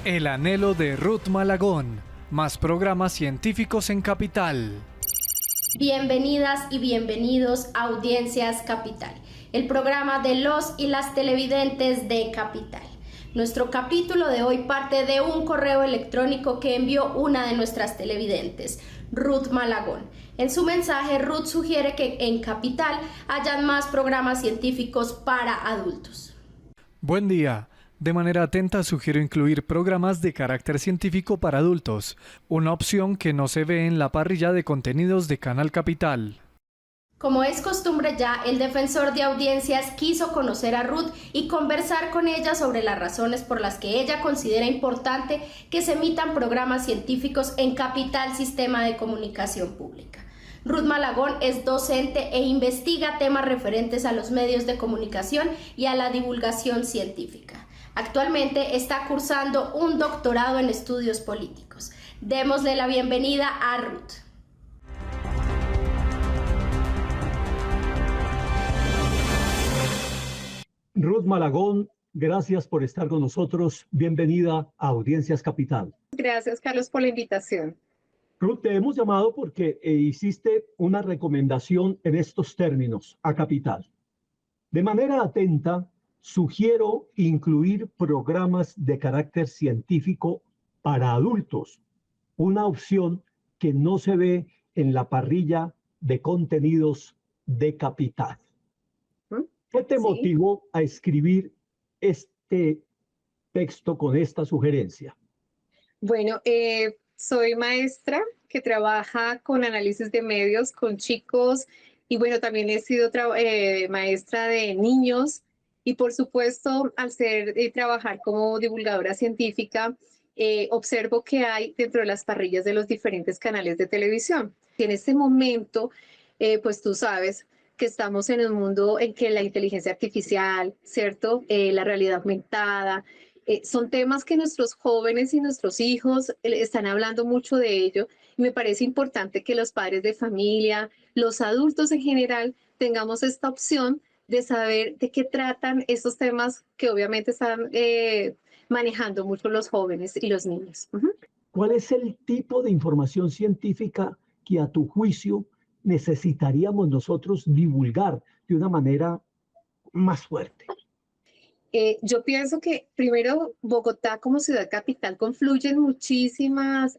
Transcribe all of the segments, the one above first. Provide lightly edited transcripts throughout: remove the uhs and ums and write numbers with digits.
El anhelo de Ruth Malagón. Más programas científicos en Capital. Bienvenidas y bienvenidos a Audiencias Capital, el programa de los y las televidentes de Capital. Nuestro capítulo de hoy parte de un correo electrónico que envió una de nuestras televidentes, Ruth Malagón. En su mensaje, Ruth sugiere que en Capital hayan más programas científicos para adultos. Buen día. De manera atenta sugiero incluir programas de carácter científico para adultos, una opción que no se ve en la parrilla de contenidos de Canal Capital. Como es costumbre ya, el defensor de audiencias quiso conocer a Ruth y conversar con ella sobre las razones por las que ella considera importante que se emitan programas científicos en Capital Sistema de Comunicación Pública. Ruth Malagón es docente e investiga temas referentes a los medios de comunicación y a la divulgación científica. Actualmente está cursando un doctorado en estudios políticos. Démosle la bienvenida a Ruth. Ruth Malagón, gracias por estar con nosotros. Bienvenida a Audiencias Capital. Gracias, Carlos, por la invitación. Ruth, te hemos llamado porque hiciste una recomendación en estos términos a Capital. De manera atenta, sugiero incluir programas de carácter científico para adultos, una opción que no se ve en la parrilla de contenidos de Capital. ¿Qué te motivó a escribir este texto con esta sugerencia? Bueno, soy maestra que trabaja con análisis de medios con chicos y bueno, también he sido maestra de niños y por supuesto al trabajar como divulgadora científica, observo que hay dentro de las parrillas de los diferentes canales de televisión. Y en este momento, pues tú sabes que estamos en un mundo en que la inteligencia artificial, ¿cierto? La realidad aumentada, son temas que nuestros jóvenes y nuestros hijos están hablando mucho de ello. Y me parece importante que los padres de familia, los adultos en general, tengamos esta opción de saber de qué tratan estos temas que obviamente están manejando mucho los jóvenes y los niños. ¿Cuál es el tipo de información científica que a tu juicio necesitaríamos nosotros divulgar de una manera más fuerte? Yo pienso que primero Bogotá como ciudad capital confluyen muchísimas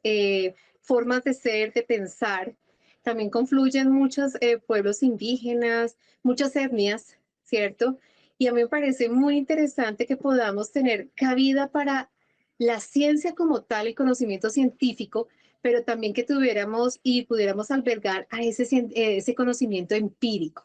formas de ser, de pensar. También confluyen muchos pueblos indígenas, muchas etnias, ¿cierto? Y a mí me parece muy interesante que podamos tener cabida para la ciencia como tal, el conocimiento científico, pero también que tuviéramos y pudiéramos albergar a ese conocimiento empírico.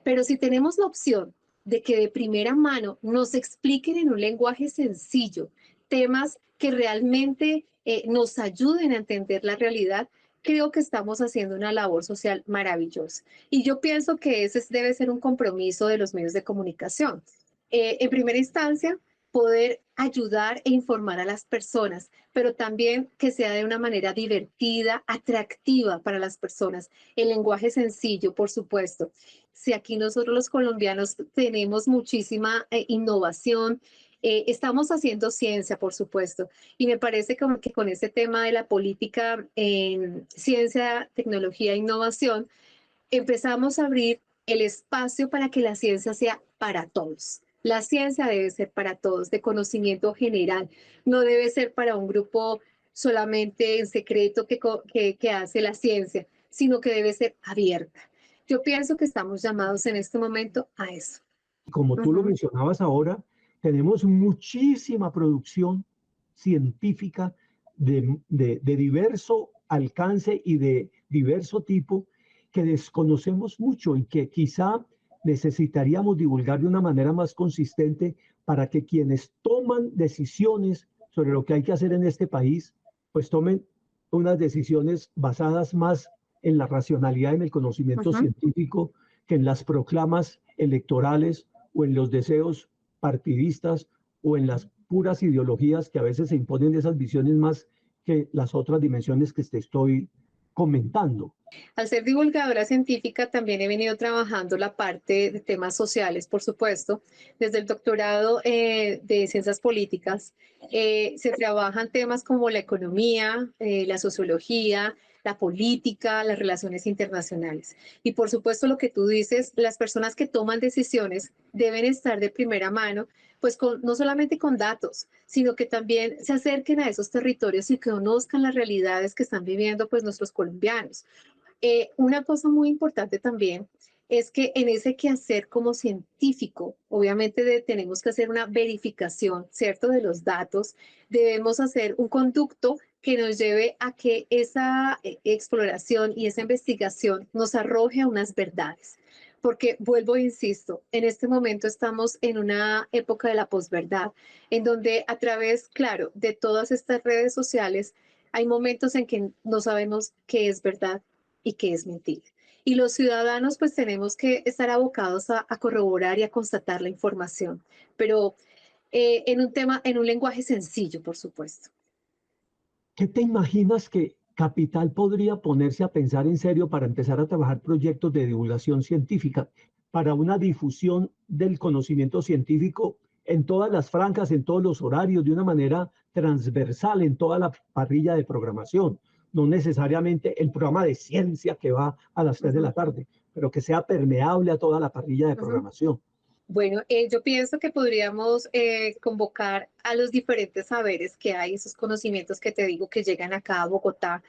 Pero si tenemos la opción de que de primera mano nos expliquen en un lenguaje sencillo temas que realmente nos ayuden a entender la realidad, creo que estamos haciendo una labor social maravillosa. Y yo pienso que ese debe ser un compromiso de los medios de comunicación. En primera instancia, poder ayudar e informar a las personas, pero también que sea de una manera divertida, atractiva para las personas. El lenguaje sencillo, por supuesto. Si aquí nosotros los colombianos tenemos muchísima innovación, estamos haciendo ciencia, por supuesto, y me parece como que con este tema de la política en ciencia, tecnología e innovación, empezamos a abrir el espacio para que la ciencia sea para todos. La ciencia debe ser para todos, de conocimiento general, no debe ser para un grupo solamente en secreto que hace la ciencia, sino que debe ser abierta. Yo pienso que estamos llamados en este momento a eso. Como tú lo mencionabas ahora, tenemos muchísima producción científica de diverso alcance y de diverso tipo que desconocemos mucho y que quizá necesitaríamos divulgar de una manera más consistente para que quienes toman decisiones sobre lo que hay que hacer en este país, pues tomen unas decisiones basadas más en la racionalidad, en el conocimiento científico, que en las proclamas electorales o en los deseos partidistas o en las puras ideologías que a veces se imponen de esas visiones más que las otras dimensiones que te estoy comentando. Al ser divulgadora científica también he venido trabajando la parte de temas sociales, por supuesto. Desde el doctorado de ciencias políticas se trabajan temas como la economía, la sociología, la política, las relaciones internacionales. Y por supuesto lo que tú dices, las personas que toman decisiones deben estar de primera mano, pues no solamente con datos, sino que también se acerquen a esos territorios y que conozcan las realidades que están viviendo pues nuestros colombianos. Una cosa muy importante también es que en ese quehacer como científico, obviamente tenemos que hacer una verificación, ¿cierto?, de los datos. Debemos hacer un conducto que nos lleve a que esa exploración y esa investigación nos arroje a unas verdades. Porque vuelvo e insisto, en este momento estamos en una época de la posverdad, en donde a través, claro, de todas estas redes sociales, hay momentos en que no sabemos qué es verdad y qué es mentira. Y los ciudadanos pues tenemos que estar abocados a corroborar y a constatar la información, pero en un lenguaje sencillo, por supuesto. ¿Qué te imaginas que Capital podría ponerse a pensar en serio para empezar a trabajar proyectos de divulgación científica, para una difusión del conocimiento científico en todas las franjas, en todos los horarios, de una manera transversal en toda la parrilla de programación? No necesariamente el programa de ciencia que va a las 3 de la tarde, pero que sea permeable a toda la parrilla de programación. Bueno, yo pienso que podríamos convocar a los diferentes saberes que hay, esos conocimientos que te digo que llegan acá a Bogotá,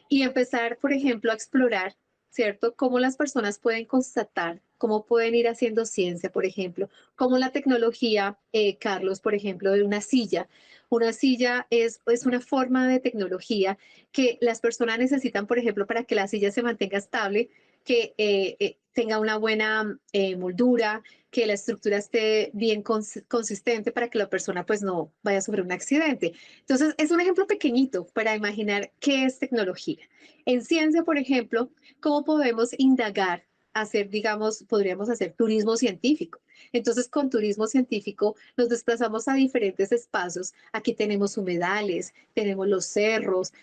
y empezar, por ejemplo, a explorar, ¿cierto? Cómo las personas pueden constatar, cómo pueden ir haciendo ciencia, por ejemplo, cómo la tecnología, Carlos, por ejemplo, de una silla. Una silla es una forma de tecnología que las personas necesitan, por ejemplo, para que la silla se mantenga estable, que tenga una buena moldura, que la estructura esté bien consistente para que la persona pues no vaya a sufrir un accidente. Entonces, es un ejemplo pequeñito para imaginar qué es tecnología. En ciencia, por ejemplo, ¿cómo podemos indagar? Hacer, digamos, podríamos hacer turismo científico. Entonces, con turismo científico nos desplazamos a diferentes espacios. Aquí tenemos humedales, tenemos los cerros,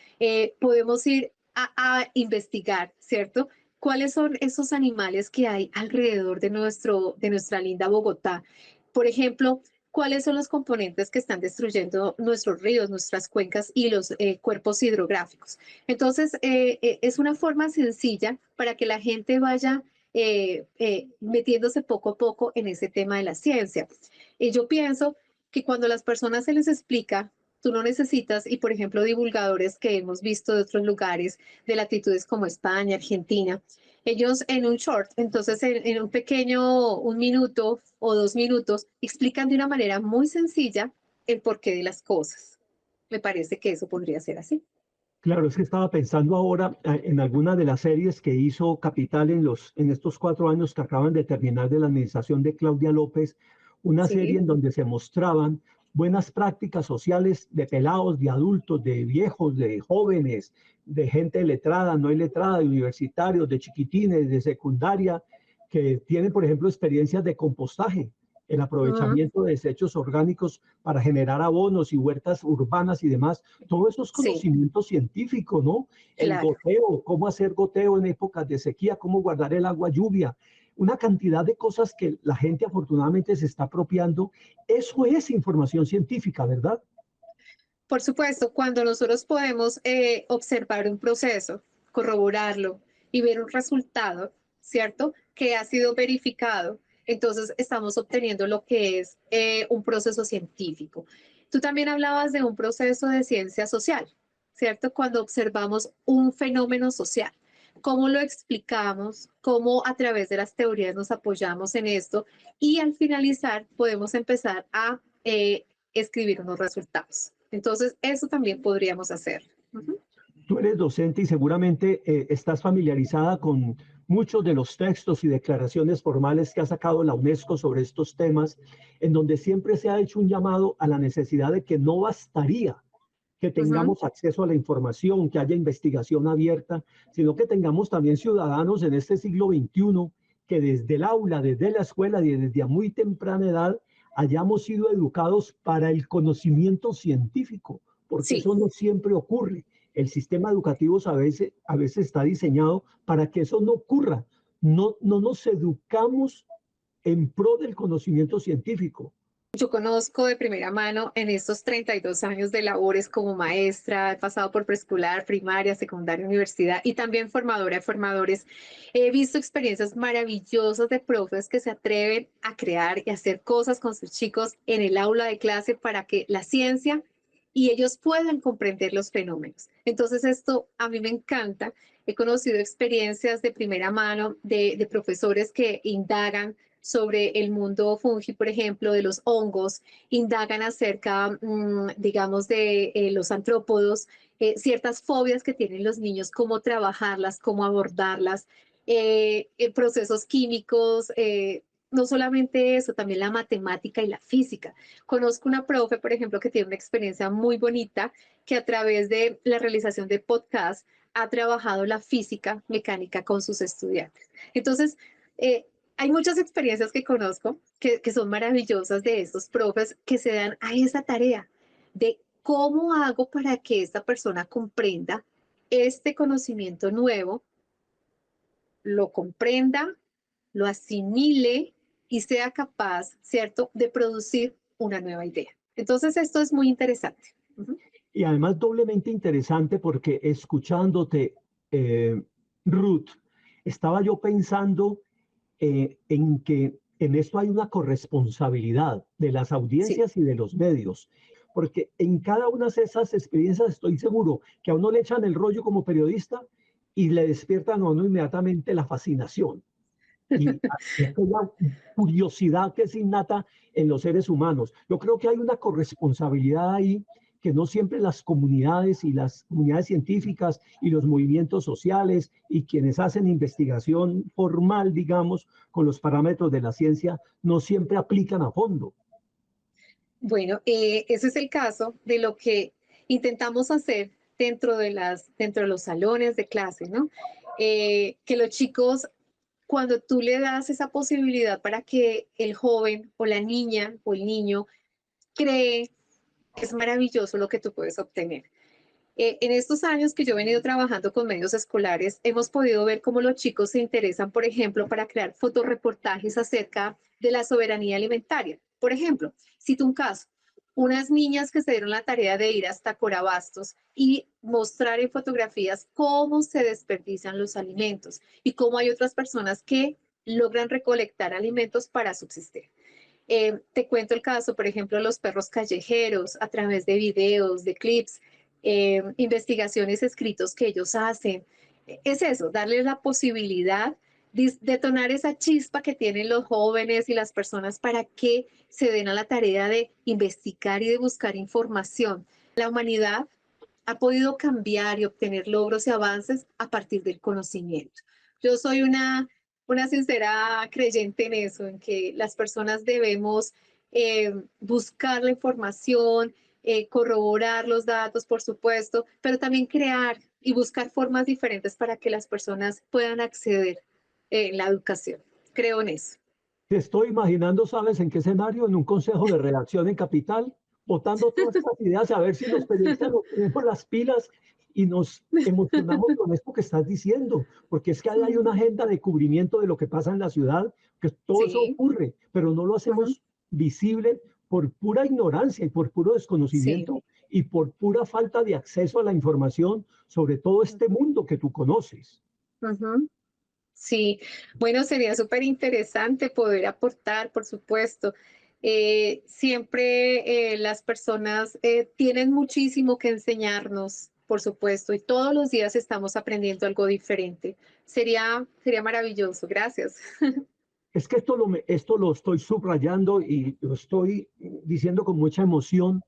podemos ir a investigar, ¿cierto? ¿Cuáles son esos animales que hay alrededor de nuestra linda Bogotá? Por ejemplo, ¿cuáles son los componentes que están destruyendo nuestros ríos, nuestras cuencas y los cuerpos hidrográficos? Entonces, es una forma sencilla para que la gente vaya metiéndose poco a poco en ese tema de la ciencia. Y yo pienso que cuando a las personas se les explica, tú no necesitas, y por ejemplo, divulgadores que hemos visto de otros lugares, de latitudes como España, Argentina, ellos en un short, entonces en un pequeño, 1 minuto o 2 minutos, explican de una manera muy sencilla el porqué de las cosas. Me parece que eso podría ser así. Claro, es que estaba pensando ahora en alguna de las series que hizo Capital en estos 4 años que acaban de terminar de la administración de Claudia López, una serie Sí. en donde se mostraban buenas prácticas sociales de pelados, de adultos, de viejos, de jóvenes, de gente letrada, no letrada, de universitarios, de chiquitines, de secundaria, que tienen, por ejemplo, experiencias de compostaje, el Ujú. aprovechamiento de desechos orgánicos para generar abonos y huertas urbanas y demás. Todo eso es Sí, conocimiento científico, ¿no? El claro. goteo, cómo hacer goteo en épocas de sequía, cómo guardar el agua lluvia, una cantidad de cosas que la gente afortunadamente se está apropiando. Eso es información científica, ¿verdad? Por supuesto, cuando nosotros podemos observar un proceso, corroborarlo y ver un resultado, ¿cierto? Que ha sido verificado, entonces estamos obteniendo lo que es un proceso científico. Tú también hablabas de un proceso de ciencia social, ¿cierto? Cuando observamos un fenómeno social. ¿Cómo lo explicamos? ¿Cómo a través de las teorías nos apoyamos en esto? Y al finalizar podemos empezar a escribir unos resultados. Entonces, eso también podríamos hacer. Ujú. Tú eres docente y seguramente estás familiarizada con muchos de los textos y declaraciones formales que ha sacado la UNESCO sobre estos temas, en donde siempre se ha hecho un llamado a la necesidad de que no bastaría que Ujú. tengamos acceso a la información, que haya investigación abierta, sino que tengamos también ciudadanos en este siglo XXI que desde el aula, desde la escuela y desde a muy temprana edad hayamos sido educados para el conocimiento científico, porque Sí, eso no siempre ocurre. El sistema educativo a veces está diseñado para que eso no ocurra. No nos educamos en pro del conocimiento científico. Yo conozco de primera mano en estos 32 años de labores como maestra, he pasado por preescolar, primaria, secundaria, universidad y también formadora de formadores. He visto experiencias maravillosas de profes que se atreven a crear y hacer cosas con sus chicos en el aula de clase para que la ciencia y ellos puedan comprender los fenómenos. Entonces esto a mí me encanta. He conocido experiencias de primera mano de profesores que indagan sobre el mundo fungi, por ejemplo, de los hongos, indagan acerca, digamos, de los artrópodos, ciertas fobias que tienen los niños, cómo trabajarlas, cómo abordarlas, procesos químicos, no solamente eso, también la matemática y la física. Conozco una profe, por ejemplo, que tiene una experiencia muy bonita, que a través de la realización de podcast ha trabajado la física mecánica con sus estudiantes. Entonces, hay muchas experiencias que conozco que son maravillosas de estos profes que se dan a esa tarea de cómo hago para que esta persona comprenda este conocimiento nuevo, lo comprenda, lo asimile y sea capaz, ¿cierto?, de producir una nueva idea. Entonces, esto es muy interesante. Y además doblemente interesante porque escuchándote, Ruth, estaba yo pensando en que en esto hay una corresponsabilidad de las audiencias Sí. y de los medios, porque en cada una de esas experiencias estoy seguro que a uno le echan el rollo como periodista y le despiertan a uno inmediatamente la fascinación y aquella curiosidad que es innata en los seres humanos. Yo creo que hay una corresponsabilidad ahí que no siempre las comunidades científicas y los movimientos sociales y quienes hacen investigación formal, digamos, con los parámetros de la ciencia, no siempre aplican a fondo. Bueno, ese es el caso de lo que intentamos hacer dentro de los salones de clase, ¿no? Que los chicos, cuando tú le das esa posibilidad para que el joven o la niña o el niño cree, es maravilloso lo que tú puedes obtener. En estos años que yo he venido trabajando con medios escolares, hemos podido ver cómo los chicos se interesan, por ejemplo, para crear fotoreportajes acerca de la soberanía alimentaria. Por ejemplo, cito un caso, unas niñas que se dieron la tarea de ir hasta Corabastos y mostrar en fotografías cómo se desperdician los alimentos y cómo hay otras personas que logran recolectar alimentos para subsistir. Te cuento el caso, por ejemplo, de los perros callejeros a través de videos, de clips, investigaciones, escritos que ellos hacen. Es eso, darles la posibilidad de detonar esa chispa que tienen los jóvenes y las personas para que se den a la tarea de investigar y de buscar información. La humanidad ha podido cambiar y obtener logros y avances a partir del conocimiento. Yo soy una sincera creyente en eso, en que las personas debemos buscar la información, corroborar los datos, por supuesto, pero también crear y buscar formas diferentes para que las personas puedan acceder en la educación. Creo en eso. Te estoy imaginando, ¿sabes en qué escenario? En un consejo de redacción en Capital, votando todas estas ideas, a ver si los periodistas nos ponemos las pilas y nos emocionamos con esto que estás diciendo, porque es que hay una agenda de cubrimiento de lo que pasa en la ciudad, que todo eso Sí, ocurre, pero no lo hacemos visible por pura ignorancia y por puro sí. desconocimiento y por pura falta de acceso a la información sobre todo este mundo que tú conoces. Ujú. Sí, bueno, sería súper interesante poder aportar, por supuesto. Siempre las personas tienen muchísimo que enseñarnos, por supuesto, y todos los días estamos aprendiendo algo diferente. Sería maravilloso. Gracias. Es que esto lo estoy subrayando y lo estoy diciendo con mucha emoción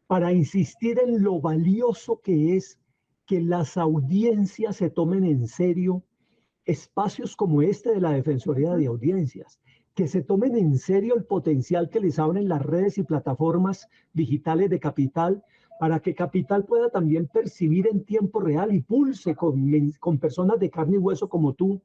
para insistir en lo valioso que es que las audiencias se tomen en serio espacios como este de la Defensoría de Ujú. Audiencias, que se tomen en serio el potencial que les abren las redes y plataformas digitales de Capital para que Capital pueda también percibir en tiempo real y pulse con personas de carne y hueso como tú,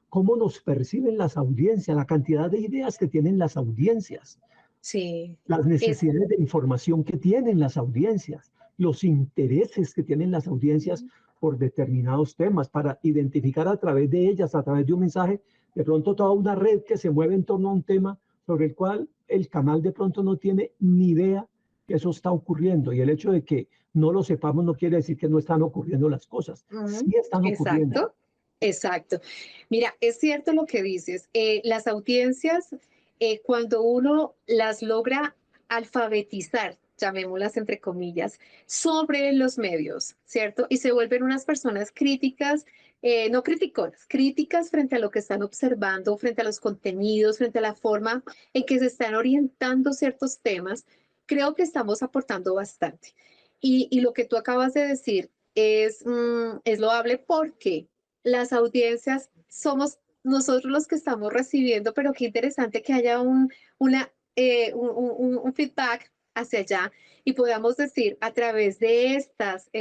cómo nos perciben las audiencias, la cantidad de ideas que tienen las audiencias, Sí, las es, necesidades de información que tienen las audiencias, los intereses que tienen las audiencias por determinados temas, para identificar a través de ellas, a través de un mensaje, de pronto toda una red que se mueve en torno a un tema sobre el cual el canal de pronto no tiene ni idea que eso está ocurriendo. Y el hecho de que no lo sepamos no quiere decir que no están ocurriendo las cosas. Sí están ocurriendo. Exacto, exacto. Mira, es cierto lo que dices. Las audiencias, cuando uno las logra alfabetizar, llamémoslas entre comillas, sobre los medios, ¿cierto? Y se vuelven unas personas críticas, no criticonas, críticas frente a lo que están observando, frente a los contenidos, frente a la forma en que se están orientando ciertos temas, creo que estamos aportando bastante. Y lo que tú acabas de decir es loable porque las audiencias somos nosotros los que estamos recibiendo, pero qué interesante que haya un feedback hacia allá y podamos decir a través de estas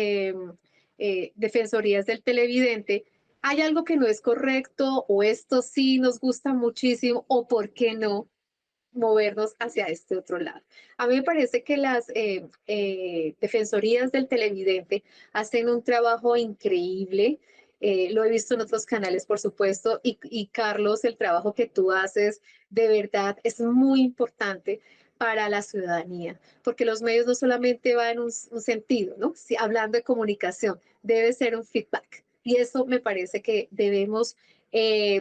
defensorías del televidente, hay algo que no es correcto o esto sí nos gusta muchísimo o por qué no movernos hacia este otro lado. A mí me parece que las defensorías del televidente hacen un trabajo increíble. Lo he visto en otros canales, por supuesto, y Carlos, el trabajo que tú haces de verdad es muy importante para la ciudadanía, porque los medios no solamente van en un sentido, ¿no? Si, hablando de comunicación, debe ser un feedback. Y eso me parece que debemos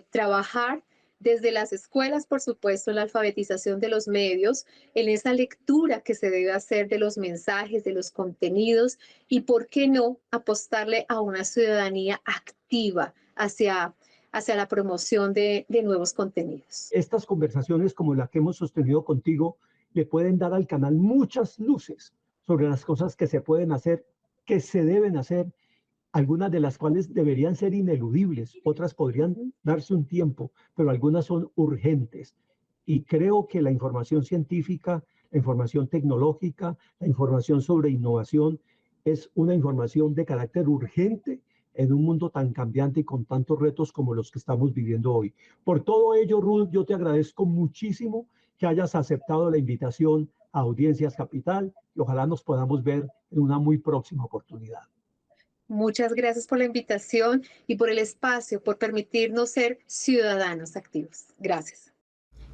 trabajar desde las escuelas, por supuesto, en la alfabetización de los medios, en esa lectura que se debe hacer de los mensajes, de los contenidos y, ¿por qué no, apostarle a una ciudadanía activa hacia la promoción de nuevos contenidos? Estas conversaciones como la que hemos sostenido contigo le pueden dar al canal muchas luces sobre las cosas que se pueden hacer, que se deben hacer, algunas de las cuales deberían ser ineludibles, otras podrían darse un tiempo, pero algunas son urgentes. Y creo que la información científica, la información tecnológica, la información sobre innovación es una información de carácter urgente en un mundo tan cambiante y con tantos retos como los que estamos viviendo hoy. Por todo ello, Ruth, yo te agradezco muchísimo que hayas aceptado la invitación a Audiencias Capital y ojalá nos podamos ver en una muy próxima oportunidad. Muchas gracias por la invitación y por el espacio, por permitirnos ser ciudadanos activos. Gracias.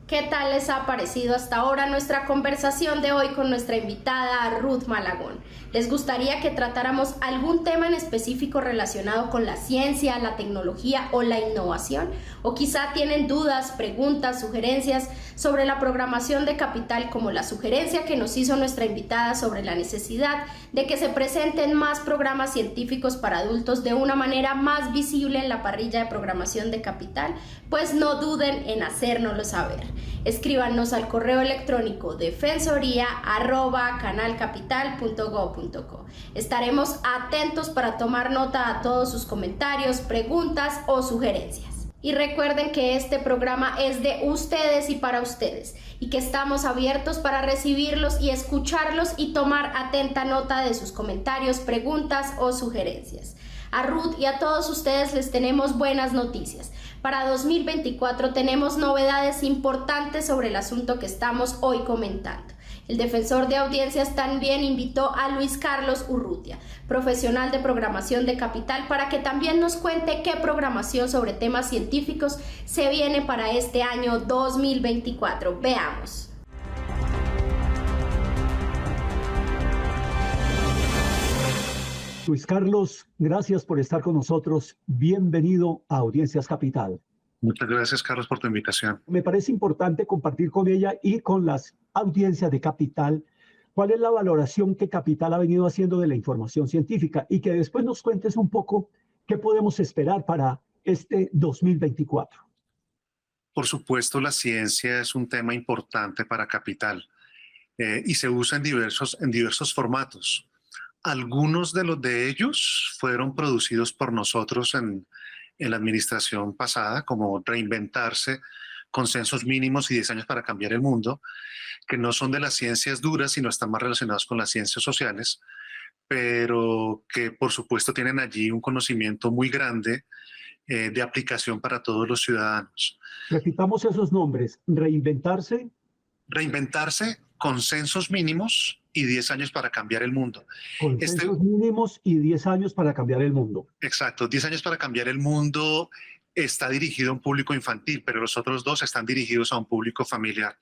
¿Qué tal les ha parecido hasta ahora nuestra conversación de hoy con nuestra invitada Ruth Malagón? ¿Les gustaría que tratáramos algún tema en específico relacionado con la ciencia, la tecnología o la innovación? ¿O quizá tienen dudas, preguntas, sugerencias sobre la programación de Capital, como la sugerencia que nos hizo nuestra invitada sobre la necesidad de que se presenten más programas científicos para adultos de una manera más visible en la parrilla de programación de Capital? Pues no duden en hacérnoslo saber. Escríbanos al correo electrónico defensoría@canalcapital.go.co. Estaremos atentos para tomar nota a todos sus comentarios, preguntas o sugerencias. Y recuerden que este programa es de ustedes y para ustedes, y que estamos abiertos para recibirlos y escucharlos y tomar atenta nota de sus comentarios, preguntas o sugerencias. A Ruth y a todos ustedes les tenemos buenas noticias. Para 2024 tenemos novedades importantes sobre el asunto que estamos hoy comentando. El defensor de audiencias también invitó a Luis Carlos Urrutia, profesional de programación de Capital, para que también nos cuente qué programación sobre temas científicos se viene para este año 2024. Veamos. Luis Carlos, gracias por estar con nosotros. Bienvenido a Audiencias Capital. Muchas gracias, Carlos, por tu invitación. Me parece importante compartir con ella y con las audiencias de Capital cuál es la valoración que Capital ha venido haciendo de la información científica y que después nos cuentes un poco qué podemos esperar para este 2024. Por supuesto, la ciencia es un tema importante para Capital y se usa en diversos formatos. Algunos de ellos fueron producidos por nosotros en la administración pasada, como Reinventarse, Consensos Mínimos y 10 años para cambiar el mundo, que no son de las ciencias duras, sino están más relacionados con las ciencias sociales, pero que por supuesto tienen allí un conocimiento muy grande de aplicación para todos los ciudadanos. Repitamos esos nombres: Reinventarse. reinventarse, consensos mínimos y 10 años para cambiar el mundo. Consensos mínimos y 10 años para cambiar el mundo. Exacto, 10 años para cambiar el mundo está dirigido a un público infantil, pero los otros 2 están dirigidos a un público familiar.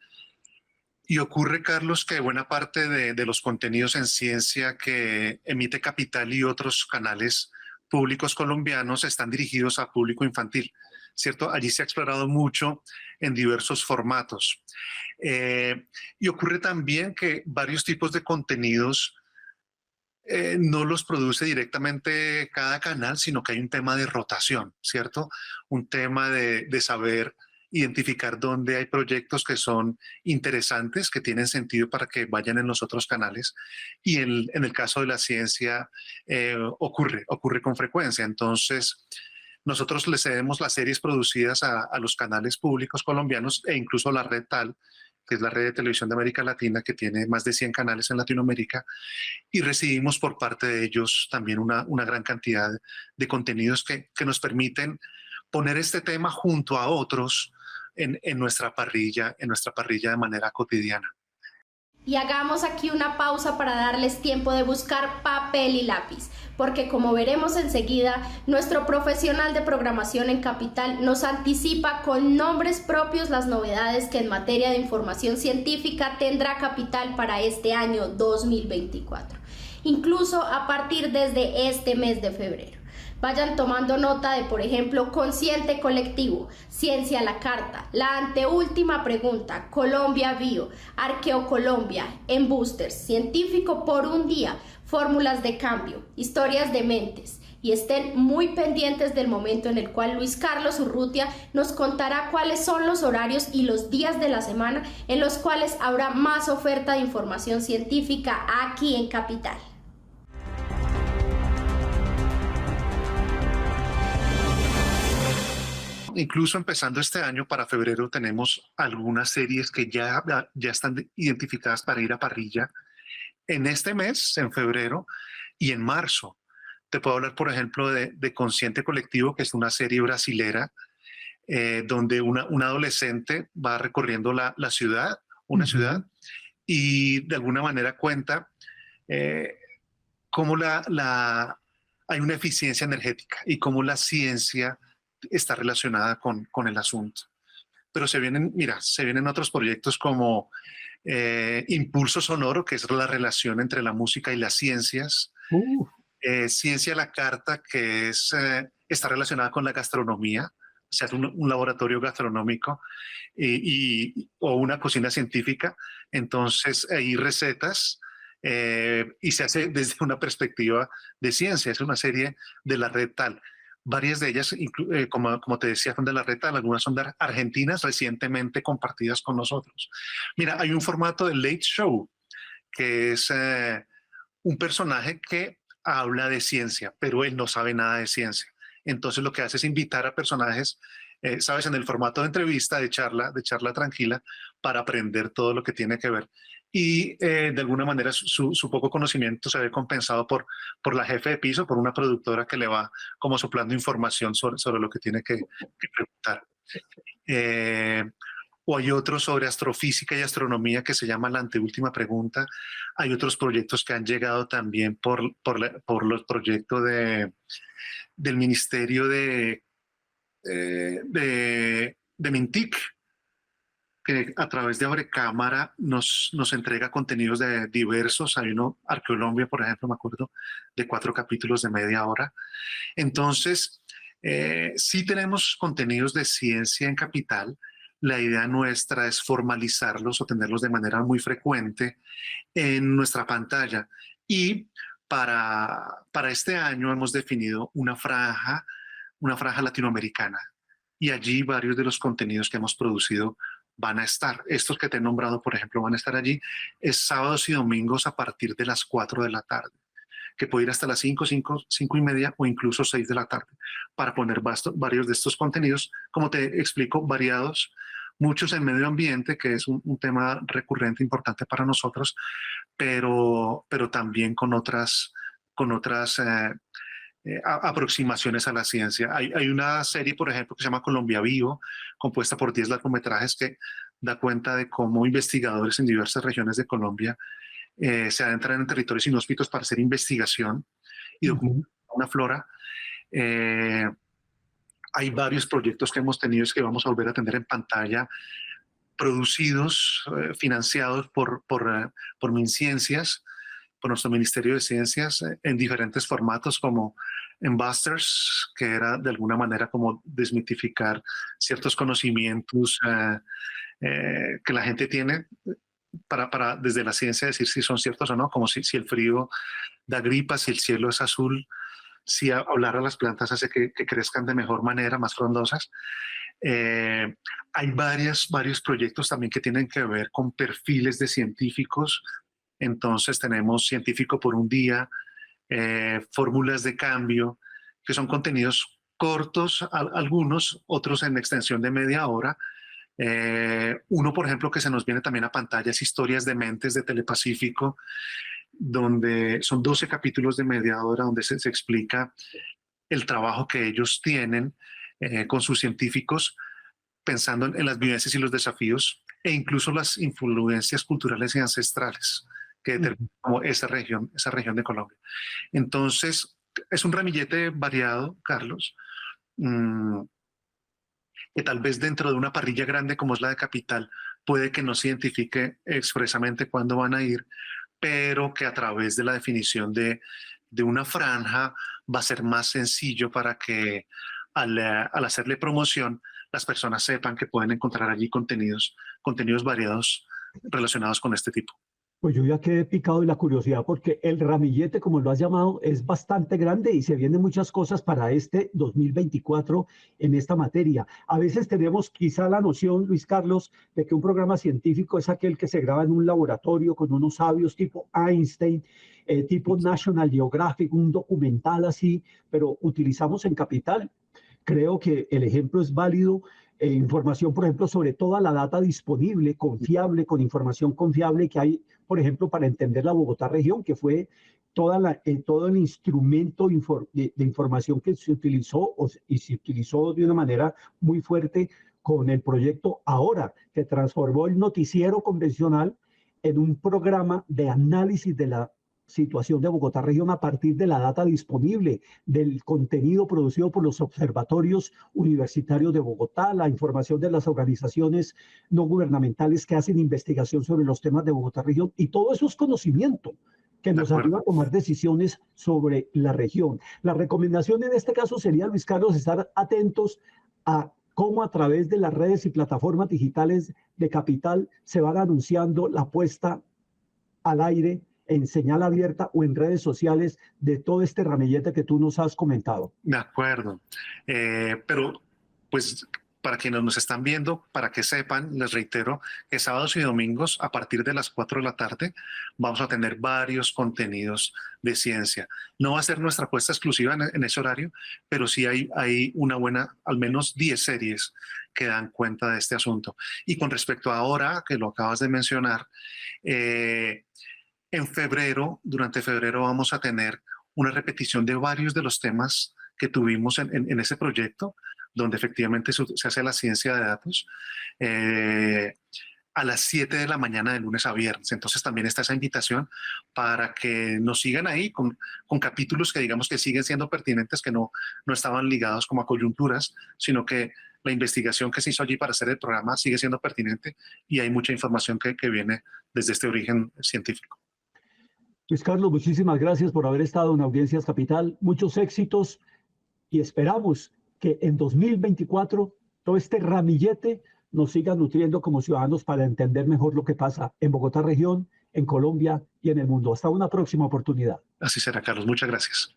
Y ocurre, Carlos, que buena parte de los contenidos en ciencia que emite Capital y otros canales públicos colombianos están dirigidos a público infantil, ¿cierto? Allí se ha explorado mucho en diversos formatos. Y ocurre también que varios tipos de contenidos no los produce directamente cada canal, sino que hay un tema de rotación, ¿cierto? Un tema de saber identificar dónde hay proyectos que son interesantes, que tienen sentido para que vayan en los otros canales. Y en el caso de la ciencia ocurre con frecuencia. Entonces, nosotros le cedemos las series producidas a los canales públicos colombianos e incluso a la red TAL, que es la red de televisión de América Latina, que tiene más de 100 canales en Latinoamérica, y recibimos por parte de ellos también una gran cantidad de contenidos que nos permiten poner este tema junto a otros en nuestra parrilla de manera cotidiana. Y hagamos aquí una pausa para darles tiempo de buscar papel y lápiz, porque como veremos enseguida, nuestro profesional de programación en Capital nos anticipa con nombres propios las novedades que en materia de información científica tendrá Capital para este año 2024, incluso a partir desde este mes de febrero. Vayan tomando nota de, por ejemplo, Consciente Colectivo, Ciencia a la Carta, La Anteúltima Pregunta, Colombia Bio, Arqueocolombia, Embusters, Científico por un Día, Fórmulas de Cambio, Historias de Mentes. Y estén muy pendientes del momento en el cual Luis Carlos Urrutia nos contará cuáles son los horarios y los días de la semana en los cuales habrá más oferta de información científica aquí en Capital. Incluso empezando este año, para febrero, tenemos algunas series que ya están identificadas para ir a parrilla en este mes, en febrero, y en marzo. Te puedo hablar, por ejemplo, de Consciente Colectivo, que es una serie brasilera, donde una adolescente va recorriendo la ciudad, ciudad, y de alguna manera cuenta cómo hay una eficiencia energética y cómo la ciencia está relacionada con el asunto. Pero se vienen otros proyectos como Impulso Sonoro, que es la relación entre la música y las ciencias. Ciencia a la Carta, que está relacionada con la gastronomía. Se hace un laboratorio gastronómico o una cocina científica. Entonces hay recetas y se hace desde una perspectiva de ciencia. Es una serie de la red TAL. Varias de ellas, como te decía, son de la red TAL, algunas son de argentinas recientemente compartidas con nosotros. Mira, hay un formato de Late Show, que es un personaje que habla de ciencia, pero él no sabe nada de ciencia. Entonces lo que hace es invitar a personajes, sabes, en el formato de entrevista, de charla tranquila, para aprender todo lo que tiene que ver. Y de alguna manera su poco conocimiento se ve compensado por la jefe de piso, por una productora que le va como soplando información sobre lo que tiene que preguntar. O hay otro sobre astrofísica y astronomía que se llama La Anteúltima Pregunta. Hay otros proyectos que han llegado también por los proyectos del Ministerio de Mintic, que a través de Abrecámara nos entrega contenidos diversos. Hay uno, Arqueolombia, por ejemplo, me acuerdo, de 4 capítulos de media hora. Entonces, sí tenemos contenidos de ciencia en Capital. La idea nuestra es formalizarlos o tenerlos de manera muy frecuente en nuestra pantalla. Y para este año hemos definido una franja latinoamericana. Y allí varios de los contenidos que hemos producido van a estar. Estos que te he nombrado, por ejemplo, van a estar allí. Es sábados y domingos a partir de las 4 de la tarde, que puede ir hasta las 5 y media o incluso 6 de la tarde, para poner varios de estos contenidos, como te explico, variados, muchos en medio ambiente, que es un tema recurrente importante para nosotros, pero también con otras aproximaciones a la ciencia. Hay una serie, por ejemplo, que se llama Colombia Vivo, compuesta por 10 largometrajes que da cuenta de cómo investigadores en diversas regiones de Colombia se adentran en territorios inhóspitos para hacer investigación y documentar una flora. Hay varios proyectos que hemos tenido y que vamos a volver a tener en pantalla, producidos, financiados por MinCiencias, por nuestro Ministerio de Ciencias, en diferentes formatos como Embusters, que era de alguna manera como desmitificar ciertos conocimientos que la gente tiene para desde la ciencia decir si son ciertos o no, como si el frío da gripa, si el cielo es azul, si hablar a las plantas hace que crezcan de mejor manera, más frondosas. Hay varios proyectos también que tienen que ver con perfiles de científicos. Entonces tenemos Científico por un Día, Fórmulas de Cambio, que son contenidos cortos, algunos, otros en extensión de media hora. Uno, por ejemplo, que se nos viene también a pantalla es Historias de Mentes de Telepacífico, donde son 12 capítulos de media hora donde se explica el trabajo que ellos tienen con sus científicos, pensando en las vivencias y los desafíos e incluso las influencias culturales y ancestrales que determinan como esa región de Colombia. Entonces, es un ramillete variado, Carlos, que tal vez dentro de una parrilla grande como es la de Capital puede que no se identifique expresamente cuándo van a ir, pero que a través de la definición de una franja va a ser más sencillo para que al hacerle promoción las personas sepan que pueden encontrar allí contenidos variados relacionados con este tipo. Pues yo ya quedé picado de la curiosidad porque el ramillete, como lo has llamado, es bastante grande y se vienen muchas cosas para este 2024 en esta materia. A veces tenemos quizá la noción, Luis Carlos, de que un programa científico es aquel que se graba en un laboratorio con unos sabios tipo Einstein, tipo National Geographic, un documental así, pero utilizamos en Capital. Creo que el ejemplo es válido. Información, por ejemplo, sobre toda la data disponible, confiable, con información confiable que hay, por ejemplo, para entender la Bogotá región, que fue todo el instrumento de información que se utilizó y se utilizó de una manera muy fuerte con el proyecto Ahora, que transformó el noticiero convencional en un programa de análisis de la situación de Bogotá región a partir de la data disponible, del contenido producido por los observatorios universitarios de Bogotá, la información de las organizaciones no gubernamentales que hacen investigación sobre los temas de Bogotá región, y todo eso es conocimiento que nos ayuda a tomar decisiones sobre la región. La recomendación en este caso sería, Luis Carlos, estar atentos a cómo a través de las redes y plataformas digitales de Capital se van anunciando la puesta al aire en señal abierta o en redes sociales de todo este ramillete que tú nos has comentado. De acuerdo. Pero, pues, para quienes nos están viendo, para que sepan, les reitero que sábados y domingos, a partir de las 4 de la tarde, vamos a tener varios contenidos de ciencia. No va a ser nuestra puesta exclusiva en ese horario, pero sí hay una buena, al menos 10 series que dan cuenta de este asunto. Y con respecto a Ahora, que lo acabas de mencionar, durante febrero vamos a tener una repetición de varios de los temas que tuvimos en ese proyecto, donde efectivamente se hace la ciencia de datos, a las 7 de la mañana de lunes a viernes. Entonces también está esa invitación para que nos sigan ahí con capítulos que digamos que siguen siendo pertinentes, que no estaban ligados como a coyunturas, sino que la investigación que se hizo allí para hacer el programa sigue siendo pertinente y hay mucha información que viene desde este origen científico. Luis Carlos, muchísimas gracias por haber estado en Audiencias Capital. Muchos éxitos y esperamos que en 2024 todo este ramillete nos siga nutriendo como ciudadanos para entender mejor lo que pasa en Bogotá región, en Colombia y en el mundo. Hasta una próxima oportunidad. Así será, Carlos. Muchas gracias.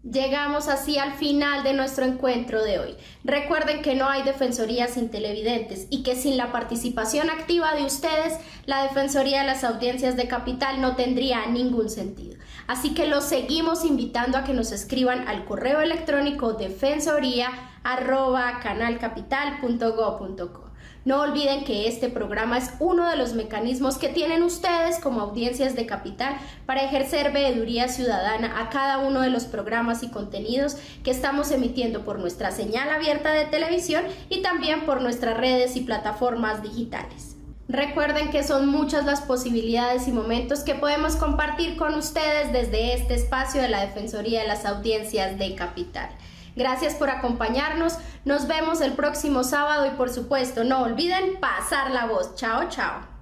Llegamos así al final de nuestro encuentro de hoy. Recuerden que no hay defensoría sin televidentes y que sin la participación activa de ustedes, la Defensoría de las Audiencias de Capital no tendría ningún sentido. Así que los seguimos invitando a que nos escriban al correo electrónico defensoría@canalcapital.go.co. No olviden que este programa es uno de los mecanismos que tienen ustedes como audiencias de Capital para ejercer veeduría ciudadana a cada uno de los programas y contenidos que estamos emitiendo por nuestra señal abierta de televisión y también por nuestras redes y plataformas digitales. Recuerden que son muchas las posibilidades y momentos que podemos compartir con ustedes desde este espacio de la Defensoría de las Audiencias de Capital. Gracias por acompañarnos, nos vemos el próximo sábado y por supuesto no olviden pasar la voz. Chao, chao.